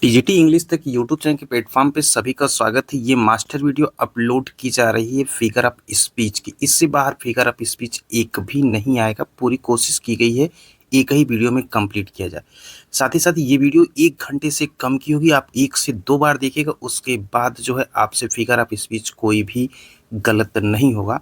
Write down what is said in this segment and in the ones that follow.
TGT English तक YouTube channel के platform पे सभी का स्वागत है। ये मास्टर वीडियो अपलोड की जा रही है फिगर ऑफ स्पीच की। इससे बाहर फिगर ऑफ स्पीच एक भी नहीं आएगा। पूरी कोशिश की गई है एक ही वीडियो में कंप्लीट किया जाए। साथ ही साथ ये वीडियो 1 घंटे से कम की होगी। आप 1 से 2 बार देखिएगा, उसके बाद जो है आपसे फिगर ऑफ स्पीच कोई भी गलत नहीं होगा।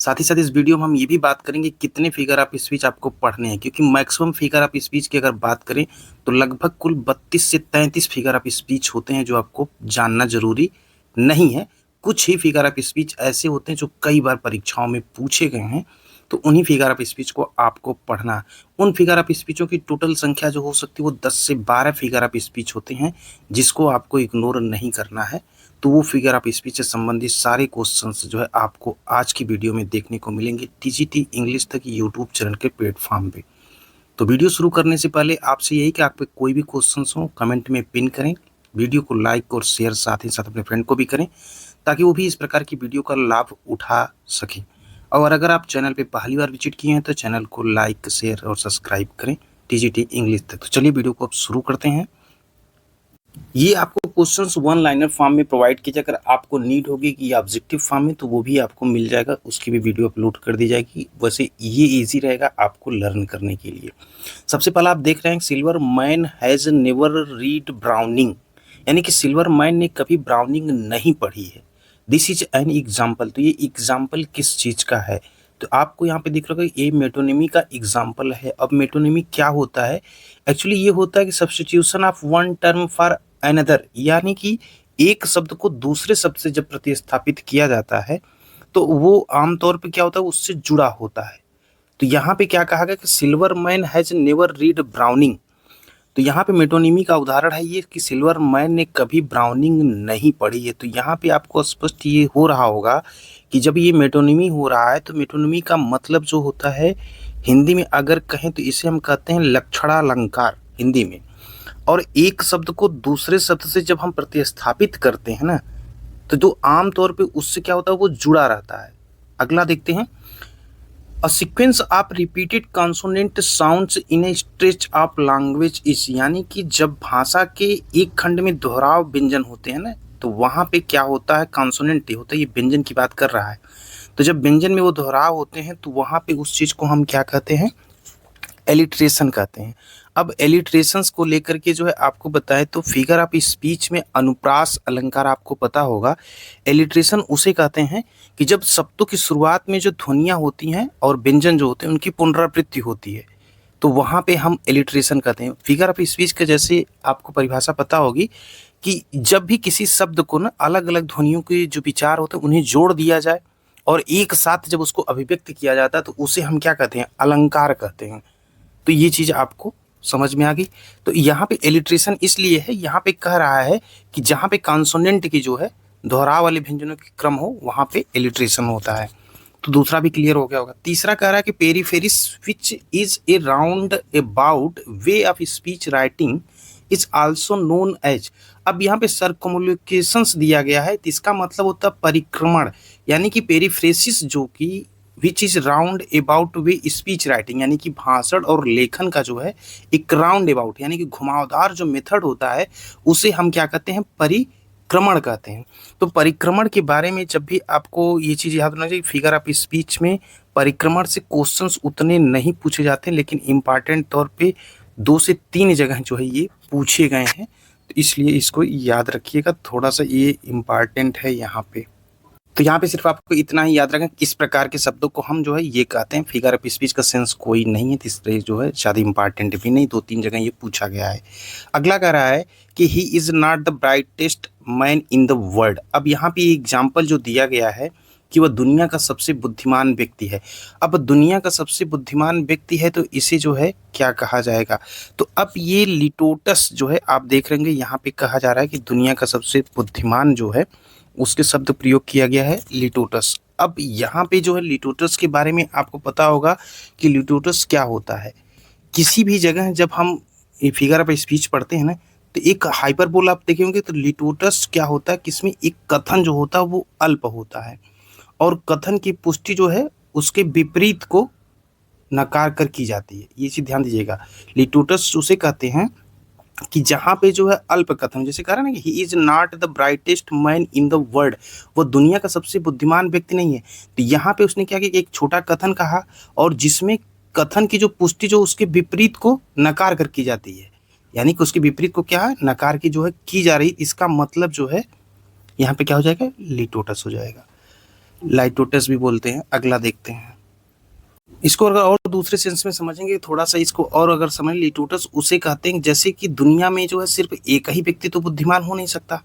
साथ ही साथ इस वीडियो में हम ये भी बात करेंगे कितने फिगर ऑफ स्पीच आपको पढ़ने हैं, क्योंकि मैक्सिमम फिगर ऑफ स्पीच की अगर बात करें तो लगभग कुल 32 से 33 फिगर ऑफ स्पीच होते हैं जो आपको जानना जरूरी नहीं है। कुछ ही फिगर ऑफ स्पीच ऐसे होते हैं जो कई बार परीक्षाओं में पूछे गए हैं, तो उन्हीं फिगर ऑफ स्पीच को आपको पढ़ना है। उन फिगर ऑफ स्पीचों की टोटल संख्या जो हो सकती है वो 10 से 12 फिगर ऑफ स्पीच होते हैं, जिसको आपको इग्नोर नहीं करना है। तो वो फिगर ऑफ स्पीच से संबंधित सारे क्वेश्चंस जो है आपको आज की वीडियो में देखने को मिलेंगे टीजीटी इंग्लिश तक यूट्यूब चैनल के प्लेटफॉर्म पे। तो वीडियो शुरू करने से पहले आपसे यही कि आप पे कोई भी क्वेश्चंस हो कमेंट में पिन करें, वीडियो को लाइक और शेयर साथ ही साथ अपने फ्रेंड को भी करें, ताकि वो भी इस प्रकार की वीडियो का लाभ उठा सकें। और अगर आप चैनल पे पहली बार विजिट किए हैं तो चैनल को लाइक शेयर और सब्सक्राइब करें टीजीटी इंग्लिश तक। तो चलिए वीडियो को अब शुरू करते हैं। ये आपको क्वेश्चंस वन लाइनर फॉर्म में प्रोवाइड किया जाए। अगर आपको नीड होगी कि ऑब्जेक्टिव फॉर्म में, तो वो भी आपको मिल जाएगा, उसकी भी वीडियो अपलोड कर दी जाएगी। वैसे ये इजी रहेगा आपको लर्न करने के लिए। सबसे पहला आप देख रहे हैं silver man has never read browning, यानी कि सिल्वर मैन ने कभी ब्राउनिंग नहीं पढ़ी है। This is an example. तो ये एग्जाम्पल किस चीज का है? तो आपको यहाँ पे दिख रहा होगा ये मेटोनिमी का एग्जाम्पल है। अब मेटोनिमी क्या होता है? एक्चुअली ये होता है कि substitution of one term for another, यानी कि एक शब्द को दूसरे शब्द से जब प्रतिस्थापित किया जाता है तो वो आमतौर पे क्या होता है, उससे जुड़ा होता है। तो यहाँ पे क्या कहा गया कि silver man has never read browning. तो यहाँ पे मेटोनिमी का उदाहरण है ये कि सिल्वर मैन ने कभी ब्राउनिंग नहीं पढ़ी है। तो यहाँ पे आपको स्पष्ट ये हो रहा होगा कि जब ये मेटोनिमी हो रहा है तो मेटोनिमी का मतलब जो होता है, हिंदी में अगर कहें तो इसे हम कहते हैं लक्षणालंकार हिंदी में। और एक शब्द को दूसरे शब्द से जब हम प्रतिस्थापित करते हैं ना, तो जो आम तौर पे उससे क्या होता है, वो जुड़ा रहता है। अगला देखते हैं, a sequence of repeated consonant sounds in A stretch of language is, यानी कि जब भाषा के एक खंड में दोहराव व्यंजन होते हैं ना, तो वहाँ पे क्या होता है, कॉन्सोनेंट होता है। ये व्यंजन की बात कर रहा है। तो जब व्यंजन में वो दोहराव होते हैं तो वहाँ पे उस चीज को हम क्या कहते हैं, एलिट्रेशन कहते हैं। अब एलिट्रेशंस को लेकर के जो है आपको बताएं तो फिगर ऑफ स्पीच में अनुप्रास अलंकार आपको पता होगा। एलिट्रेशन उसे कहते हैं कि जब शब्दों की शुरुआत में जो ध्वनियाँ होती हैं और व्यंजन जो होते हैं उनकी पुनरावृत्ति होती है, तो वहाँ पे हम एलिट्रेशन कहते हैं। फिगर ऑफ स्पीच के जैसे आपको परिभाषा पता होगी कि जब भी किसी शब्द को ना अलग अलग ध्वनियों के जो विचार होते हैं उन्हें जोड़ दिया जाए और एक साथ जब उसको अभिव्यक्त किया जाता है तो उसे हम क्या कहते हैं, अलंकार कहते हैं। तो ये चीज आपको समझ में आ गई। तो यहाँ पे एलिट्रेशन इसलिए है, यहाँ पे कह रहा है कि जहाँ पे कॉन्सोनेंट की जो है दोहराव वाले व्यंजनों की क्रम हो वहाँ पे एलिट्रेशन होता है। तो दूसरा भी क्लियर हो गया होगा। तीसरा कह रहा है कि periphrasis which is a round about way of speech writing is also known as. अब यहाँ पे सर्कम्युलेशंस दिया गया है, तो इसका मतलब होता है परिक्रमण, यानी कि पेरीफ्रेसिस जो कि which is round about way speech writing, यानी कि भाषण और लेखन का जो है एक राउंड अबाउट यानी कि घुमावदार जो मेथड होता है उसे हम क्या कहते हैं, परिक्रमण कहते हैं। तो परिक्रमण के बारे में जब भी आपको ये चीज याद होना चाहिए, फिगर ऑफ स्पीच में परिक्रमण से क्वेश्चंस उतने नहीं पूछे जाते, लेकिन इम्पॉर्टेंट तौर पे 2 से 3 जगह जो है ये पूछे गए हैं। तो इसलिए इसको याद रखिएगा, थोड़ा सा ये इम्पॉर्टेंट है यहाँ पे। तो यहाँ पे सिर्फ आपको इतना ही याद रखें, इस प्रकार के शब्दों को हम जो है ये कहते हैं। फिगर ऑफ स्पीच का सेंस कोई नहीं है, इसलिए जो है ज़्यादा इंपॉर्टेंट भी नहीं, 2-3 जगह ये पूछा गया है। अगला कह रहा है कि he is not the brightest man in the world. अब यहाँ पे एग्जाम्पल जो दिया गया है कि वह दुनिया का सबसे बुद्धिमान व्यक्ति है। अब दुनिया का सबसे बुद्धिमान व्यक्ति है तो इसे जो है क्या कहा जाएगा? तो अब ये लिटोटस जो है आप देख रहे हैं, यहाँ पे कहा जा रहा है कि दुनिया का सबसे बुद्धिमान जो है उसके शब्द प्रयोग किया गया है लिटोटस। अब यहाँ पे जो है लिटोटस के बारे में आपको पता होगा कि लिटोटस क्या होता है। किसी भी जगह जब हम फिगर ऑफ स्पीच पढ़ते हैं ना, तो एक हाइपरबोल आप देखे होंगे, तो लिटोटस क्या होता है कि इसमें एक कथन जो होता है वो अल्प होता है और कथन की पुष्टि जो है उसके विपरीत को नकार कर की जाती है। ये चीज ध्यान दीजिएगा। लिटोटस उसे कहते हैं कि जहाँ पे जो है अल्पकथन, जैसे कह रहा है ना कि he is not the brightest man in the world, वो दुनिया का सबसे बुद्धिमान व्यक्ति नहीं है। तो यहाँ पे उसने क्या किया कि एक छोटा कथन कहा, और जिसमें कथन की जो पुष्टि जो उसके विपरीत को नकार कर की जाती है, यानी कि उसके विपरीत को क्या है, नकार की जो है की जा रही, इसका मतलब जो है यहाँ पे क्या हो जाएगा, लिटोटस हो जाएगा, लाइटोटस भी बोलते हैं। अगला देखते हैं, इसको अगर और दूसरे सेंस में समझेंगे थोड़ा सा, इसको और अगर समझ, लिटोटस उसे कहते हैं जैसे कि दुनिया में जो है सिर्फ एक ही व्यक्ति तो बुद्धिमान हो नहीं सकता,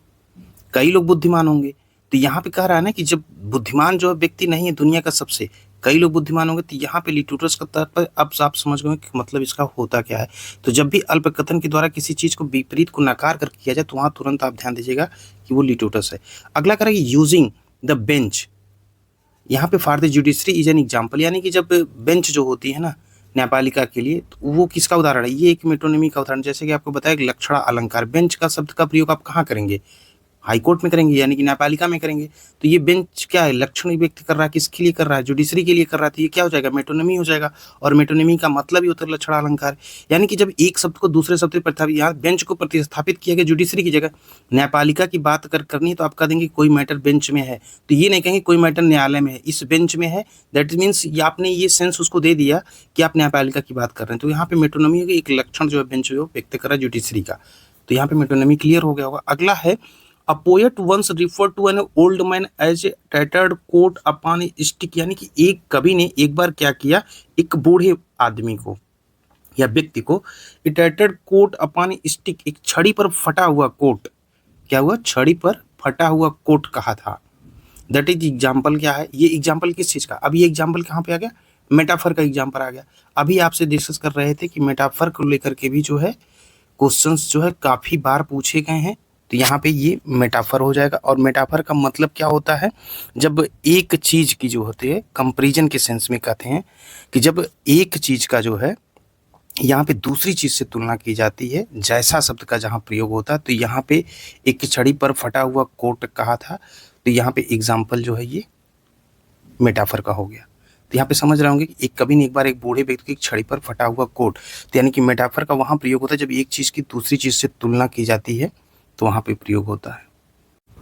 कई लोग बुद्धिमान होंगे। तो यहाँ पे कह रहा है ना कि जब बुद्धिमान जो है व्यक्ति नहीं है दुनिया का सबसे, कई लोग बुद्धिमान होंगे, तो यहाँ पे लिटोटस का तात्पर्य अब आप समझ गए कि मतलब इसका होता क्या है। तो जब भी अल्पकथन के द्वारा किसी चीज को विपरीत को नकार कर किया जाए तो वहां तुरंत आप ध्यान दीजिएगा कि वो लिटोटस है। अगला करेंगे यूजिंग द बेंच, यहाँ पे for the judiciary is an example, यानी कि जब बेंच जो होती है ना न्यायपालिका के लिए, तो वो किसका उदाहरण है, ये एक मेटोनिमी का उदाहरण। जैसे कि आपको बताया कि लक्षण अलंकार, बेंच का शब्द का प्रयोग आप कहाँ करेंगे, हाई कोर्ट में करेंगे, यानी कि न्यायपालिका में करेंगे। तो ये बेंच क्या है, लक्षण व्यक्त कर रहा है, किसके लिए कर रहा है, जुडिशरी के लिए कर रहा है, तो ये क्या हो जाएगा, मेटोनिमी हो जाएगा। और मेटोनिमी का मतलब ही होता है लक्षण अलंकार, यानी कि जब एक शब्द को दूसरे शब्द पर, यहाँ बेंच को प्रतिस्थापित किया गया जुडिशरी की जगह। न्यायपालिका की बात अगर करनी है तो आप कह देंगे कोई मैटर बेंच में है, तो ये नहीं कहेंगे कोई मैटर न्यायालय में है, इस बेंच में है। दैट मीन्स आपने ये सेंस उसको दे दिया कि आप न्यायपालिका की बात कर रहे हैं। तो यहाँ पे मेटोनिमी होगी, एक लक्षण जो है बेंच जो व्यक्त कर रहा है जुडिशरी का, तो यहाँ पे मेटोनिमी क्लियर हो गया होगा। अगला है A poet once referred to an old man as a tattered coat upon a stick, यानी कि एक कवि ने एक बार क्या किया, एक बूढ़े आदमी को या व्यक्ति को tattered coat upon a stick, एक छड़ी पर फटा हुआ कोट, क्या हुआ, छड़ी पर फटा हुआ कोट कहा था। दैट इज एग्जाम्पल क्या है, ये एग्जाम्पल किस चीज का, अब ये एग्जाम्पल कहाँ पे आ गया, मेटाफर का एग्जाम्पल आ गया। अभी आपसे डिस्कस कर रहे थे कि मेटाफर को लेकर के भी जो है क्वेश्चंस जो है काफी बार पूछे गए हैं। तो यहाँ पे ये मेटाफर हो जाएगा, और मेटाफर का मतलब क्या होता है, जब एक चीज की जो होती है कंपैरिजन के सेंस में कहते हैं कि जब एक चीज का जो है यहाँ पे दूसरी चीज से तुलना की जाती है, जैसा शब्द का जहाँ प्रयोग होता है। तो यहाँ पे एक छड़ी पर फटा हुआ कोट कहा था, तो यहाँ पे एग्जाम्पल जो है ये मेटाफर का हो गया। तो यहाँ पे समझ रहे होंगे कि एक कवि ने एक बार एक बूढ़े व्यक्ति की एक छड़ी पर फटा हुआ कोट, तो यानी कि मेटाफर का वहाँ प्रयोग होता है जब एक चीज की दूसरी चीज से तुलना की जाती है, तो वहां पे प्रयोग होता है।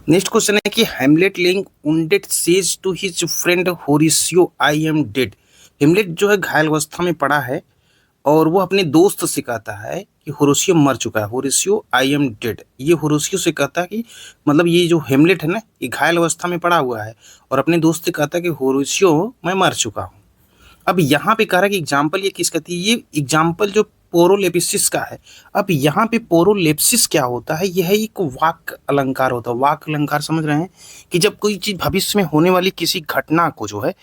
नेक्स्ट क्वेश्चन है कि Hamlet lying wounded says to his friend Horatio I am dead. Hamlet जो है घायल अवस्था में पड़ा है और वो अपने दोस्त से कहता है कि होरेशियो मर चुका है, होरेशियो आई एम डेड। ये होरेशियो से कहता है कि मतलब ये जो हेमलेट है ना, ये घायल अवस्था में पड़ा हुआ है और अपने दोस्त से कहता है कि होरेशियो मैं मर चुका हूँ। अब यहाँ पे कह रहा है कि एग्जाम्पल ये किस कहती है, ये एग्जाम्पल जो पोरोलेपिसिस का है। अब यहाँ पे पोरोलेप्सिस क्या होता है, यह एक वाक्य अलंकार होता है। वाक्य अलंकार समझ रहे हैं कि जब कोई चीज भविष्य में होने वाली किसी घटना को जो है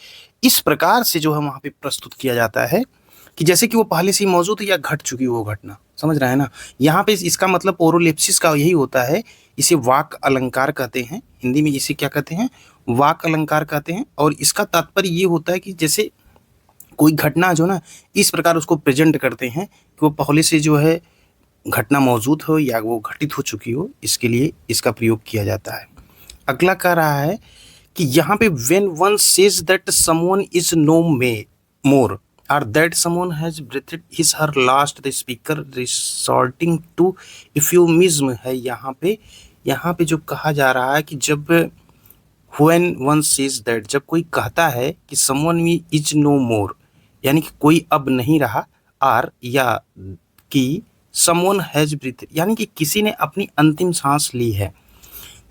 इस प्रकार से जो है वहां पे प्रस्तुत किया जाता है कि जैसे कि वो पहले से ही मौजूद है या घट चुकी हो वो घटना, समझ रहे हैं ना। यहाँ पे इसका मतलब पोरोलेप्सिस का यही होता है, इसे वाक्य अलंकार कहते हैं, हिंदी में इसे क्या कहते हैं, वाक्य अलंकार कहते हैं। और इसका तात्पर्य ये होता है कि जैसे कोई घटना जो ना इस प्रकार उसको प्रेजेंट करते हैं कि वो पहले से जो है घटना मौजूद हो या वो घटित हो चुकी हो, इसके लिए इसका प्रयोग किया जाता है। अगला कह रहा है कि यहाँ पे when one says that someone is no may more or that someone has breathed his her last, the speaker resorting to euphemism है। यहाँ पे जो कहा जा रहा है कि जब when one says that, जब कोई कहता है कि someone is no more, यानी कि कोई अब नहीं रहा, और या कि someone has breathed, यानी कि किसी ने अपनी अंतिम सांस ली है।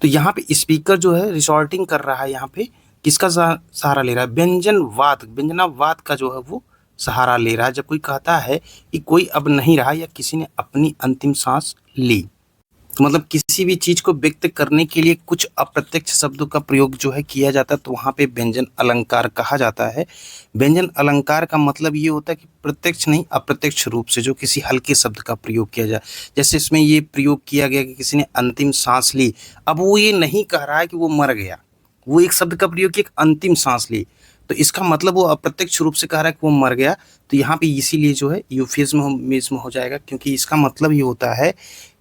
तो यहाँ पे स्पीकर जो है रिसॉर्टिंग कर रहा है, यहाँ पे किसका सहारा ले रहा है, व्यंजनावाद का जो है वो सहारा ले रहा है जब कोई कहता है कि कोई अब नहीं रहा या किसी ने अपनी अंतिम सांस ली। तो मतलब किसी भी चीज को व्यक्त करने के लिए कुछ अप्रत्यक्ष शब्दों का प्रयोग जो है किया जाता है, तो वहां पे व्यंजन अलंकार कहा जाता है। व्यंजन अलंकार का मतलब ये होता है कि प्रत्यक्ष नहीं अप्रत्यक्ष रूप से जो किसी हल्के शब्द का प्रयोग किया जाए। जैसे इसमें ये प्रयोग किया गया कि किसी ने अंतिम सांस ली, अब वो ये नहीं कह रहा है कि वो मर गया, वो एक शब्द का प्रयोग किया, अंतिम सांस ली, तो इसका मतलब वो अप्रत्यक्ष रूप से कह रहा है कि वो मर गया। तो यहाँ पे इसीलिए जो है यूफिज्म हो जाएगा, क्योंकि इसका मतलब ये होता है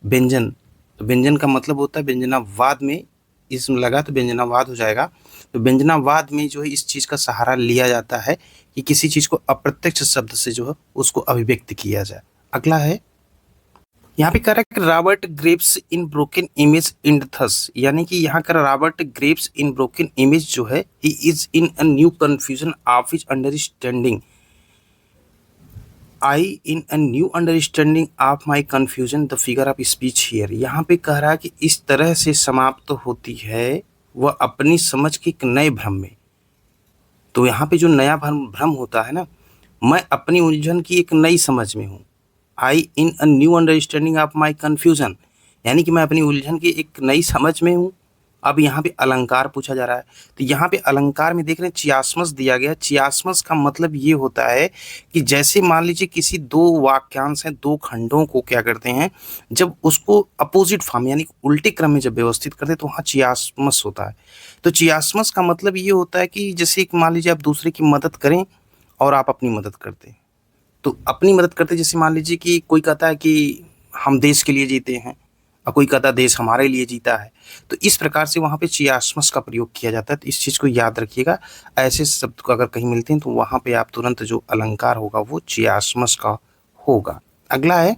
व्यंजन। तो व्यंजन का मतलब होता है व्यंजनावाद में इसमें लगा तो व्यंजनावाद हो जाएगा। तो व्यंजनावाद में जो है इस चीज का सहारा लिया जाता है कि किसी चीज को अप्रत्यक्ष शब्द से जो है उसको अभिव्यक्त किया जाए। अगला है यहाँ पे कह रहा है कि रॉबर्ट ग्रेव्स इन ब्रोकन इमेज इंड थस, यानी कि यहाँ का रॉबर्ट ग्रेव्स इन ब्रोकन इमेज जो है, he is in a new confusion of his understanding, I in a new understanding of my confusion the figure of speech here. यहाँ पे कह रहा है कि इस तरह से समाप्त होती है वह अपनी समझ के एक नए भ्रम में। तो यहाँ पे जो नया भ्रम भ्रम होता है ना, मैं अपनी उलझन की एक नई समझ में हूँ। I in a new understanding of my confusion, यानी कि मैं अपनी उलझन की एक नई समझ में हूँ। अब यहाँ पे अलंकार पूछा जा रहा है, तो यहाँ पे अलंकार में देख रहे हैं चियास्मस दिया गया। चियास्मस का मतलब ये होता है कि जैसे मान लीजिए किसी दो वाक्यांश हैं, दो खंडों को क्या करते हैं, जब उसको अपोजिट फॉर्म यानी कि उल्टे क्रम में जब व्यवस्थित करते हैं तो वहाँ चियास्मस होता है। तो चियास्मस का मतलब ये होता है कि जैसे एक मान लीजिए आप दूसरे की मदद करें और आप अपनी मदद करते हैं। तो अपनी मदद करते जैसे मान लीजिए कि कोई कहता है कि हम देश के लिए जीते हैं और कोई कहता है देश हमारे लिए जीता है, तो इस प्रकार से वहाँ पे चियास्मस का प्रयोग किया जाता है। तो इस चीज़ को याद रखिएगा, ऐसे शब्द को अगर कहीं मिलते हैं तो वहाँ पे आप तुरंत जो अलंकार होगा वो चियास्मस का होगा। अगला है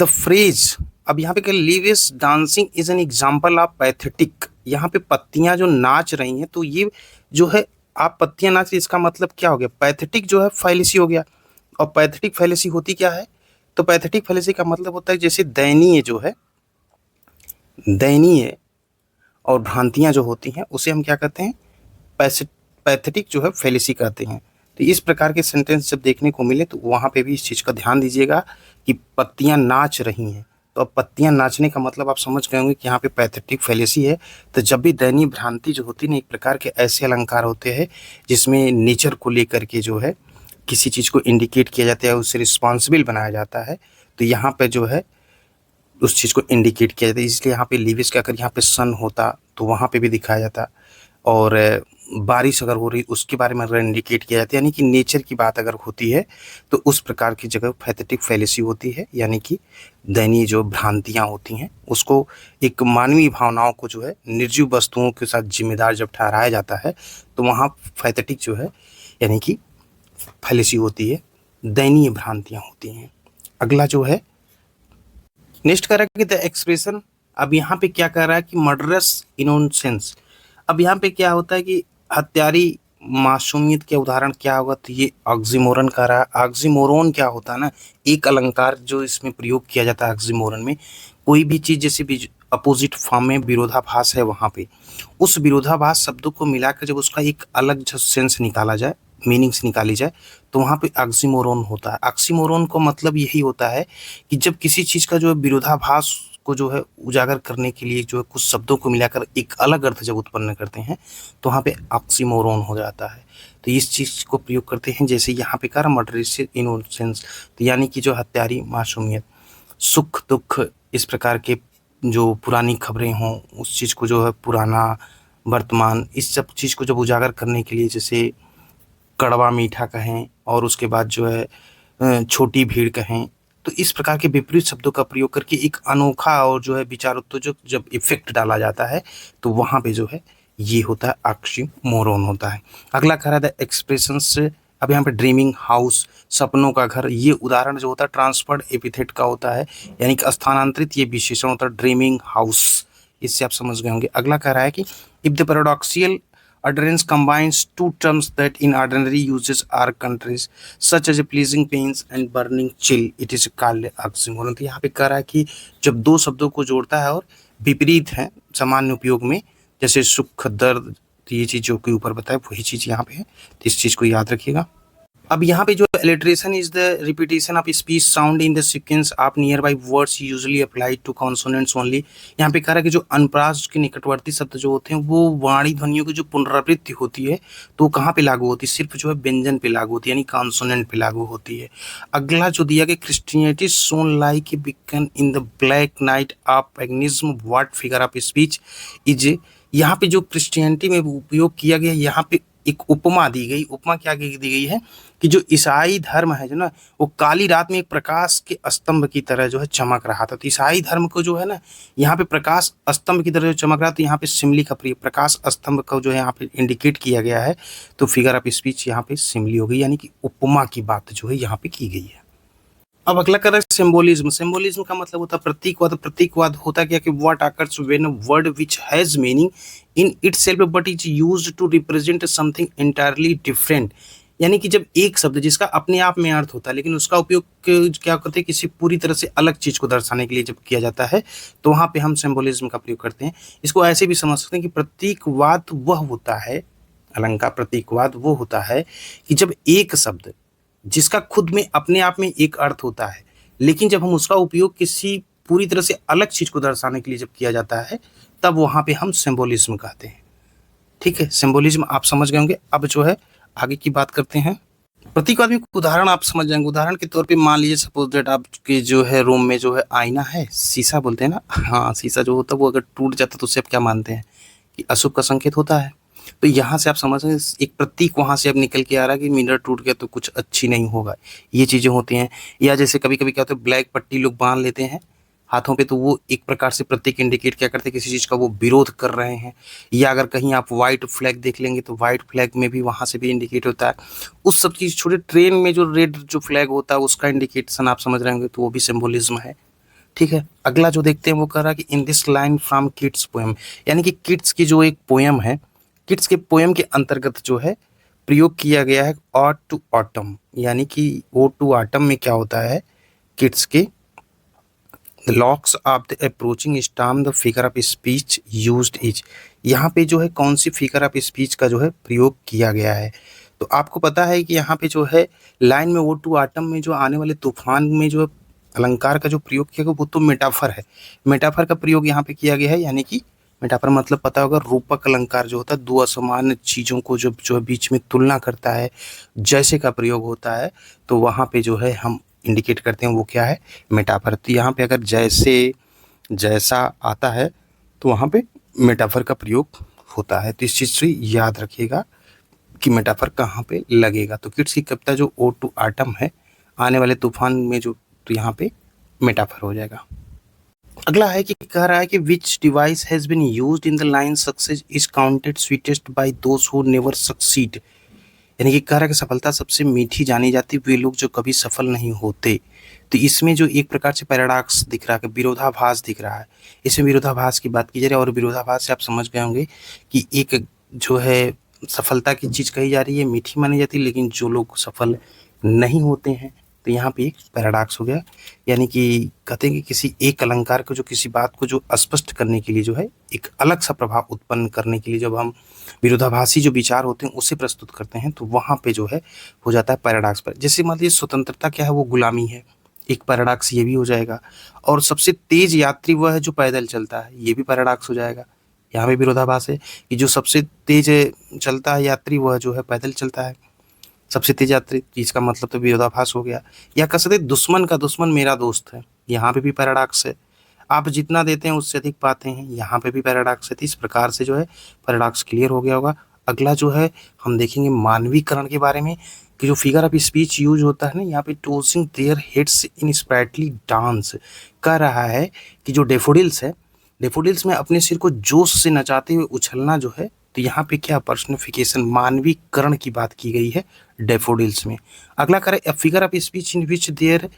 द फ्रेज। अब यहाँ पे क्या, leaves dancing is an example of pathetic. यहाँ पे पत्तियां जो नाच रही हैं, तो ये जो है आप पत्तियां नाच रही, इसका मतलब क्या हो गया, पैथेटिक जो है फैलेसी हो गया। और पैथेटिक फैलेसी होती क्या है, तो पैथेटिक फैलेसी का मतलब होता है जैसे दयनीय जो है, दयनीय और भ्रांतियां जो होती हैं उसे हम क्या कहते हैं, पैथेटिक जो है फैलेसी कहते हैं। तो इस प्रकार के सेंटेंस जब देखने को मिले तो वहाँ पे भी इस चीज़ का ध्यान दीजिएगा कि पत्तियां नाच रही हैं। तो अब पत्तियां नाचने का मतलब आप समझ गए होंगे कि यहाँ पे पैथेटिक फैलेसी है। तो जब भी दयनीय भ्रांति जो होती है ना, एक प्रकार के ऐसे अलंकार होते हैं जिसमें नेचर को लेकर के जो है किसी चीज़ को इंडिकेट किया जाता है, उससे रिस्पॉन्सिबल बनाया जाता है। तो यहाँ पे जो है उस चीज़ को इंडिकेट किया जाता है, इसलिए यहाँ पे लिविस का अगर यहाँ पे सन होता तो वहाँ पे भी दिखाया जाता, और बारिश अगर हो रही उसके बारे में अगर इंडिकेट किया जाता है, यानी कि नेचर की बात अगर होती है तो उस प्रकार की जगह पैथेटिक फैलेसी होती है, यानी कि दयनीय जो भ्रांतियाँ होती हैं उसको एक मानवीय भावनाओं को जो है निर्जीव वस्तुओं के साथ जिम्मेदार जब ठहराया जाता है तो वहाँ पैथेटिक जो है यानी कि फैलेसी होती है, दयनीय भ्रांतियाँ होती हैं। अगला जो है नेक्स्ट कह रहा है कि द एक्सप्रेशन। अब यहाँ पे क्या कह रहा है कि मर्डरस इनोसेंस। अब यहाँ पे क्या होता है कि हत्यारी मासूमियत के उदाहरण क्या होगा, तो ये ऑक्सीमोरन कह रहा है। ऑक्सीमोरन क्या होता है ना, एक अलंकार जो इसमें प्रयोग किया जाता है ऑक्सीमोरन में, कोई भी चीज़ जैसे भी अपोजिट फॉर्म में विरोधाभास है, वहाँ पे उस विरोधाभास शब्दों को मिलाकर जब उसका एक अलग जो सेंस निकाला जाए, मीनिंग्स निकाली जाए, तो वहाँ पे ऑक्सीमोरन होता है। ऑक्सीमोरन का मतलब यही होता है कि जब किसी चीज़ का जो है विरोधाभास को जो है उजागर करने के लिए जो है कुछ शब्दों को मिलाकर एक अलग अर्थ जब उत्पन्न करते हैं तो वहाँ पे ऑक्सीमोरन हो जाता है। तो इस चीज़ को प्रयोग करते हैं, जैसे यहाँ पे कहा मर्डरस इनोसेंस, तो यानी कि जो हत्यारी मासूमियत, सुख दुख, इस प्रकार के जो पुरानी खबरें हों उस चीज़ को जो है पुराना वर्तमान, इस सब चीज़ को जब उजागर करने के लिए जैसे कड़वा मीठा कहें और उसके बाद जो है छोटी भीड़ कहें, तो इस प्रकार के विपरीत शब्दों का प्रयोग करके एक अनोखा और जो है विचारोत्तेजक जब इफेक्ट डाला जाता है तो वहाँ पे जो है ये होता है ऑक्सीमोरन होता है। अगला कह रहा है एक्सप्रेशंस। अब यहाँ पे ड्रीमिंग हाउस, सपनों का घर, ये उदाहरण जो होता है ट्रांसफर्ड एपिथेट का होता है, यानी कि स्थानांतरित ये विशेषण होता है ड्रीमिंग हाउस। इससे आप समझ गए होंगे। अगला कह रहा है कि if the paradoxical utterance combines two terms that in ordinary uses are countries such as a pleasing pains and burning chill, it is called oxymoron। तो यहाँ पे कह रहा है कि जब दो शब्दों को जोड़ता है और विपरीत है सामान्य उपयोग में, जैसे सुख दर्द, तो ये चीज़ जो के ऊपर बताए वही चीज़ यहाँ पे है, तो इस चीज़ को याद रखिएगा। अब यहाँ पे जो alliteration is the repetition of speech sound in the sequence of nearby words usually applied to consonants only. यहाँ पे कह रहा है कि जो अनप्रास के निकटवर्ती शब्द जो होते हैं वो वाणी ध्वनियों की जो पुनरावृत्ति होती है तो कहाँ पे लागू होती है, सिर्फ जो है व्यंजन पे लागू होती है, यानी कॉन्सोनेंट पे लागू होती है। अगला जो दिया गया Christianity shone like a beacon in the black night of paganism, what figure of speech is. यहाँ पे जो क्रिश्चियनिटी में उपयोग किया गया, यहाँ पे एक उपमा दी गई। उपमा क्या दी गई है कि जो ईसाई धर्म है जो ना, वो काली रात में एक प्रकाश के स्तंभ की तरह जो है चमक रहा था। तो ईसाई धर्म को जो है ना यहाँ पे प्रकाश स्तंभ की तरह जो चमक रहा, तो यहाँ पे सिमली का प्रकाश स्तंभ को जो है यहाँ पे इंडिकेट किया गया है, तो फिगर ऑफ स्पीच यहाँ पे सिमली हो गई, यानी कि उपमा की बात जो है यहाँ पे की गई है। अब अगला कर रहा है सिंबोलिज्म। सिंबोलिज्म का मतलब होता है प्रतीकवाद। प्रतीकवाद होता क्या कि what occurs when a word which has meaning in itself but is used to represent something entirely different. यानी कि जब एक शब्द जिसका अपने आप में अर्थ होता है लेकिन उसका उपयोग क्या करते हैं किसी पूरी तरह से अलग चीज को दर्शाने के लिए जब किया जाता है तो वहां पे हम सिंबोलिज्म का प्रयोग करते हैं। इसको ऐसे भी समझ सकते हैं कि प्रतीकवाद वह होता है, अलंकार प्रतीकवाद वो होता है कि जब एक शब्द जिसका खुद में अपने आप में एक अर्थ होता है लेकिन जब हम उसका उपयोग किसी पूरी तरह से अलग चीज को दर्शाने के लिए जब किया जाता है तब वहां पे हम सिंबोलिज्म कहते हैं। ठीक है, सिंबोलिज्म आप समझ गए होंगे। अब जो है आगे की बात करते हैं। प्रतीकवाद में एक उदाहरण आप समझ जाएंगे। उदाहरण के तौर पे मान लीजिए सपोज दैट आपके जो है रूम में जो है आईना है, शीशा बोलते हैं ना, हाँ शीशा जो होता है वो अगर टूट जाता है तो उससे आप क्या मानते हैं कि अशुभ का संकेत होता है। तो यहाँ से आप समझ रहे हैं एक प्रतीक वहां से अब निकल के आ रहा है कि मिरर टूट गया तो कुछ अच्छी नहीं होगा, ये चीजें होती हैं। या जैसे कभी कभी क्या होता है ब्लैक पट्टी लोग बांध लेते हैं हाथों पे तो वो एक प्रकार से प्रतीक इंडिकेट क्या करते हैं किसी चीज का वो विरोध कर रहे हैं। या अगर कहीं आप व्हाइट फ्लैग देख लेंगे तो व्हाइट फ्लैग में भी वहां से भी इंडिकेट होता है उस सब चीज। छोटे ट्रेन में जो रेड जो फ्लैग होता है उसका इंडिकेशन आप समझ रहे होंगे तो वो भी सिंबोलिज्म है। ठीक है, अगला जो देखते हैं वो कह रहा है कि in this line from kids poem, यानी कि किड्स की जो एक पोएम है, किड्स के पोएम के अंतर्गत जो है प्रयोग किया गया है ऑट टू ऑटम। यानी कि ओ टू ऑटम में क्या होता है किड्स के the locks of the approaching storm the figure of speech used is. यहाँ पे जो है कौन सी फिगर ऑफ स्पीच का जो है प्रयोग किया गया है। तो आपको पता है कि यहाँ पे जो है लाइन में वो टू आटम में जो आने वाले तूफान में जो अलंकार का जो प्रयोग किया गया वो तो मेटाफर है। मेटाफर का प्रयोग यहाँ पे किया गया है, यानी कि मेटाफर मतलब पता होगा रूपक अलंकार जो होता है दो असमान चीजों को जो है बीच में तुलना करता है जैसे का प्रयोग होता है तो वहाँ पे जो है हम इंडिकेट करते हैं वो क्या है मेटाफर। तो यहाँ पे अगर जैसे जैसा आता है तो वहाँ पे मेटाफर का प्रयोग होता है। तो इस चीज से याद रखिएगा कि मेटाफर कहाँ पे लगेगा। तो किड्स की कविता जो ओ टू आटम है आने वाले तूफान में जो तो यहाँ पे मेटाफर हो जाएगा। अगला है कि कह रहा है कि which device has been used in the line success is counted sweetest by those who never succeed. यानी कि कह रहा है कि सफलता सबसे मीठी जानी जाती वे लोग जो कभी सफल नहीं होते। तो इसमें जो एक प्रकार से पैराडॉक्स दिख रहा है, विरोधाभास दिख रहा है। इसमें विरोधाभास की बात की जा रही है और विरोधाभास से आप समझ गए होंगे कि एक जो है सफलता की चीज कही जा रही है मीठी मानी जाती है लेकिन जो लोग सफल नहीं होते हैं तो यहाँ पे एक पैराडॉक्स हो गया। यानी कि कहते हैं कि किसी एक अलंकार को जो किसी बात को जो स्पष्ट करने के लिए जो है एक अलग सा प्रभाव उत्पन्न करने के लिए जब हम विरोधाभासी जो विचार होते हैं उसे प्रस्तुत करते हैं तो वहाँ पे जो है हो जाता है पैराडॉक्स पर। जैसे मान लीजिए स्वतंत्रता क्या है वो गुलामी है, एक पैराडॉक्स ये भी हो जाएगा। और सबसे तेज यात्री वह है जो पैदल चलता है, ये भी पैराडॉक्स हो जाएगा। यहाँ पे विरोधाभास है कि जो सबसे तेज चलता है यात्री वह जो है पैदल चलता है, सबसे तेज यात्री, इसका मतलब तो विरोधाभास हो गया। या कह सकते दुश्मन का दुश्मन मेरा दोस्त है, यहाँ पे भी पैराडॉक्स है। आप जितना देते हैं उससे अधिक पाते हैं, यहाँ पे भी पैराडॉक्स है। तो इस प्रकार से जो है पैराडॉक्स क्लियर हो गया होगा। अगला जो है हम देखेंगे मानवीकरण के बारे में कि जो फिगर ऑफ स्पीच यूज होता है ना यहाँ पे tossing their heads in sprightly dance कह रहा है कि जो डेफोडिल्स है, डेफोडिल्स में अपने सिर को जोश से नचाते हुए उछलना जो है तो यहाँ पे क्या पर्सनिफिकेशन मानवीकरण की बात की गई है डेफोडिल्स में। अगला करें a figure of speech in which there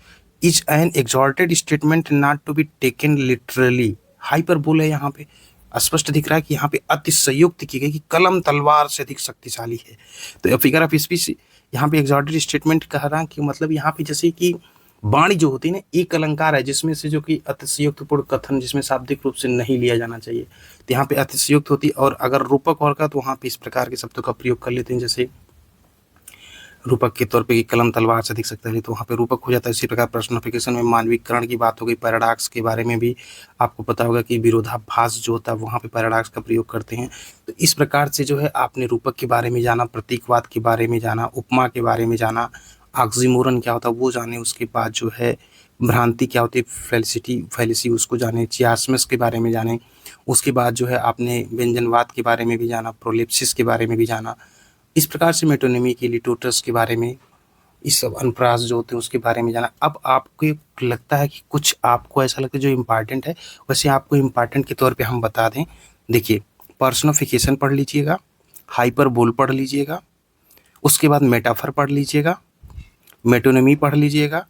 is an exalted statement not to be taken literally. Hyperbole है यहाँ पे, स्पष्ट दिख रहा है कि यहाँ पे अतिशयोक्ति की गई कि कलम तलवार से अधिक शक्तिशाली है। तो फिगर ऑफ स्पीच यहाँ पे एग्जॉल्टेड स्टेटमेंट कह रहा है कि मतलब यहाँ पे जैसे कि वाणी जो होती है ना एक अलंकार है जिसमें से जो कि अतिशयोक्तिपूर्ण कथन जिसमें शाब्दिक रूप से नहीं लिया जाना चाहिए तो यहाँ पे अतिशयोक्त होती है। और अगर रूपक और का तो वहाँ पे इस प्रकार के शब्दों का प्रयोग कर लेते हैं जैसे रूपक के तौर पे कि कलम तलवार से दिख सकता है तो वहाँ पे रूपक हो जाता है। इसी प्रकार पर्सनिफिकेशन में मानवीकरण की बात हो गई। पैराडॉक्स के बारे में भी आपको पता होगा कि विरोधाभास जो होता है वहाँ पे पैराडॉक्स का प्रयोग करते हैं। तो इस प्रकार से जो है आपने रूपक के बारे में जाना, प्रतीकवाद के बारे में जाना, उपमा के बारे में जाना, ऑक्सीमोरन क्या होता है वो जाने, उसके बाद जो है भ्रांति क्या होती है फैलेसी उसको जाने, चियास्मस के बारे में जाने, उसके बाद जो है आपने व्यंजनवाद के बारे में भी जाना, प्रोलेप्सिस के बारे में भी जाना। इस प्रकार से मेटोनिमी के लिटोटस के बारे में, इस सब अनप्रास जो होते हैं उसके बारे में जाना। अब आपको लगता है कि कुछ आपको ऐसा लगता है जो इम्पॉर्टेंट है, वैसे आपको इम्पॉर्टेंट के तौर पे हम बता दें। देखिए पर्सनिफिकेशन पढ़ लीजिएगा, हाइपरबोल पढ़ लीजिएगा, उसके बाद मेटाफर पढ़ लीजिएगा, मेटोनिमी पढ़ लीजिएगा,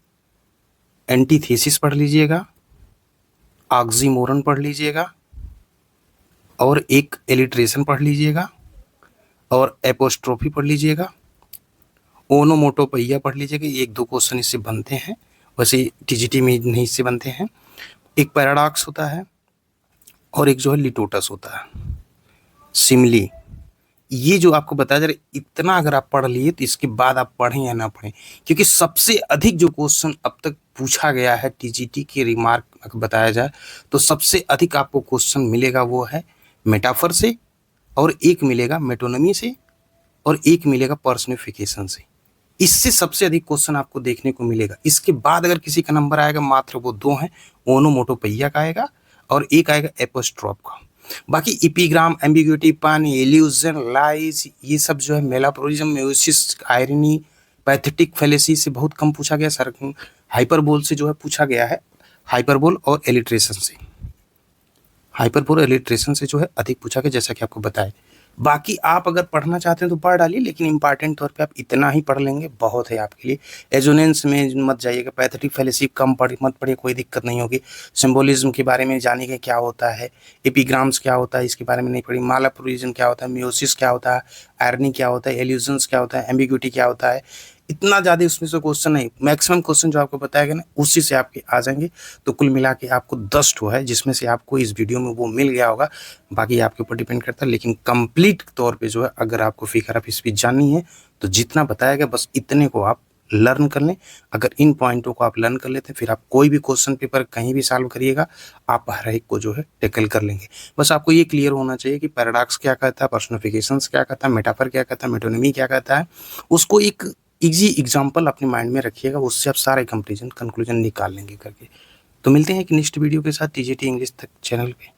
एंटीथेसिस पढ़ लीजिएगा, ऑक्सीमोरन पढ़ लीजिएगा, और एक एलिट्रेशन पढ़ लीजिएगा, और एपोस्ट्रोफी पढ़ लीजिएगा, ओनोमोटोपैया पढ़ लीजिएगा। एक दो क्वेश्चन इससे बनते हैं, वैसे टीजीटी में नहीं इससे बनते हैं। एक पैराडॉक्स होता है और एक जो है लिटोटस होता है, सिमली। ये जो आपको बताया जा रहा है, इतना अगर आप पढ़ लिए तो इसके बाद आप पढ़ें या ना पढ़ें, क्योंकि सबसे अधिक जो क्वेश्चन अब तक पूछा गया है टीजीटी के रिमार्क अगर बताया जाए तो सबसे अधिक आपको क्वेश्चन मिलेगा वो है मेटाफर से, और एक मिलेगा मेटोनमी से, और एक मिलेगा पर्सनिफिकेशन से। इससे सबसे अधिक क्वेश्चन आपको देखने को मिलेगा। इसके बाद अगर किसी का नंबर आएगा मात्र वो दो हैं, ओनोमोटोपैया का आएगा और एक आएगा एपोस्ट्रोफ का। बाकी इपिग्राम, एम्बिग्यूटी, पन, एल्यूजन, लाइज, ये सब जो है मेलाप्रोलिज्म, मेयोसिस, आयरनी, पैथेटिक फैलेसी से बहुत कम पूछा गया। सर हाइपरबोल से जो है पूछा गया है, हाइपरबोल और एलिट्रेशन से, हाइपरबोल एलिट्रेशन से जो है अधिक पूछा गया, जैसा कि आपको बताया। बाकी आप अगर पढ़ना चाहते हैं तो पढ़ डालिए, लेकिन इंपॉर्टेंट तौर पे आप इतना ही पढ़ लेंगे बहुत है आपके लिए। एजोनेंस में मत जाइएगा, पैथेटिक फैलेसी कम मत पढ़िए, कोई दिक्कत नहीं होगी। सिंबोलिज्म के बारे में जानिए क्या होता है, एपिग्राम्स क्या होता है इसके बारे में नहीं पढ़ी, मालाप्रोलिज्म क्या होता है, मियोसिस क्या होता है, आयरनी क्या होता है, एल्यूजन्स क्या होता है, एम्बिग्यूटी क्या होता है, इतना ज़्यादा उसमें से क्वेश्चन नहीं, मैक्सिमम क्वेश्चन जो आपको बताया गया ना उसी से आपके आ जाएंगे। तो कुल मिला के आपको 10 ठो है, जिसमें से आपको इस वीडियो में वो मिल गया होगा, बाकी आपके ऊपर डिपेंड करता है। लेकिन कंप्लीट तौर पे जो है अगर आपको फिगर ऑफ स्पीच जाननी है तो जितना बताया गया बस इतने को आप लर्न कर लें। अगर इन पॉइंटों को आप लर्न कर लेते हैं फिर आप कोई भी क्वेश्चन पेपर कहीं भी सॉल्व करिएगा, आप हर एक को जो है टैकल कर लेंगे। बस आपको ये क्लियर होना चाहिए कि पैराडॉक्स क्या कहता है, पर्सनिफिकेशंस क्या कहता है, मेटाफर क्या कहता है, मेटोनिमी क्या कहता है, उसको एक इजी एग्जाम्पल अपने माइंड में रखिएगा, उससे आप सारे कंक्लूजन निकाल लेंगे करके। तो मिलते हैं एक नेक्स्ट वीडियो के साथ टीजीटी इंग्लिश तक चैनल पे।